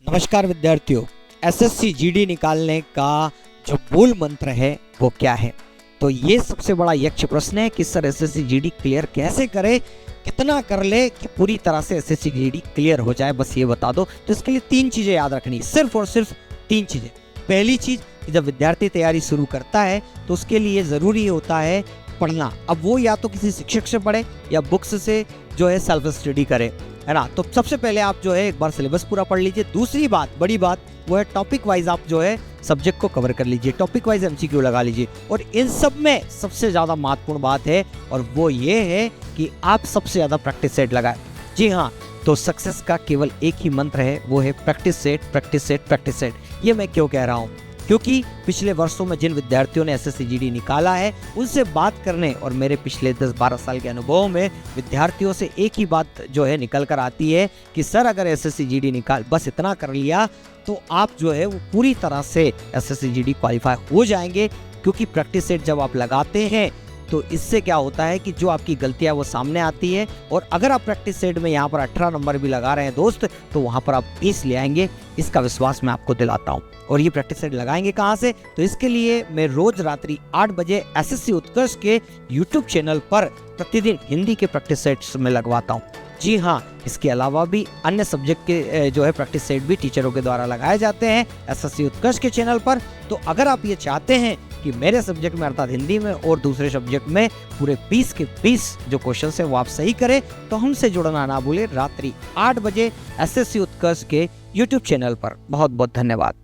नमस्कार विद्यार्थियों, SSC GD निकालने का जो मूल मंत्र है वो क्या है? तो ये सबसे बड़ा यक्ष प्रश्न है कि सर एसएससी जीडी क्लियर कैसे करे, कितना कर ले कि पूरी तरह से एसएससी जीडी क्लियर हो जाए, बस ये बता दो। तो इसके लिए 3 चीज़ें याद रखनी, सिर्फ और सिर्फ 3 चीज़ें। पहली चीज़ कि जब विद्यार्थी तैयारी शुरू करता है तो उसके लिए ज़रूरी होता है पढ़ना। अब वो या तो किसी शिक्षक से पढ़े या बुक्स से जो है सेल्फ स्टडी करे, है ना। तो सबसे पहले आप जो है एक बार सिलेबस पूरा पढ़ लीजिए। दूसरी बात, बड़ी बात, वो है टॉपिक वाइज आप जो है सब्जेक्ट को कवर कर लीजिए, टॉपिक वाइज एमसीक्यू लगा लीजिए। और इन सब में सबसे ज़्यादा महत्वपूर्ण बात है और वो ये है कि आप सबसे ज़्यादा प्रैक्टिस सेट लगाएं। जी हाँ, तो सक्सेस का केवल एक ही मंत्र है, वो है practice set, practice set, practice set. ये मैं क्यों कह रहा हूँ? क्योंकि पिछले वर्षों में जिन विद्यार्थियों ने एसएससी जीडी निकाला है उनसे बात करने और मेरे पिछले 10-12 साल के अनुभव में विद्यार्थियों से एक ही बात जो है निकल कर आती है कि सर अगर एसएससी जीडी निकाल बस इतना कर लिया तो आप जो है वो पूरी तरह से एसएससी जीडी क्वालिफाई हो जाएंगे। क्योंकि प्रैक्टिस सेट जब आप लगाते हैं तो इससे क्या होता है कि जो आपकी गलतियां वो सामने आती है, और अगर आप प्रैक्टिस सेट में यहाँ पर 18 नंबर भी लगा रहे हैं दोस्त, तो वहाँ पर आप 20 ले आएंगे, इसका विश्वास मैं आपको दिलाता हूँ। और ये प्रैक्टिस सेट लगाएंगे कहाँ से? तो इसके लिए मैं रोज रात्रि 8 बजे एसएससी उत्कर्ष के यूट्यूब चैनल पर प्रतिदिन हिंदी के प्रैक्टिस सेट्स में लगवाता हूँ। जी हाँ, इसके अलावा भी अन्य सब्जेक्ट के जो है प्रैक्टिस सेट भी टीचरों के द्वारा लगाए जाते हैं एसएससी उत्कर्ष के चैनल पर। तो अगर आप ये चाहते हैं कि मेरे सब्जेक्ट में अर्थात हिंदी में और दूसरे सब्जेक्ट में पूरे 20 के 20 जो क्वेश्चन है वो आप सही करें, तो हमसे जुड़ना ना भूलें रात्रि 8 बजे एसएससी उत्कर्ष के यूट्यूब चैनल पर। बहुत बहुत धन्यवाद।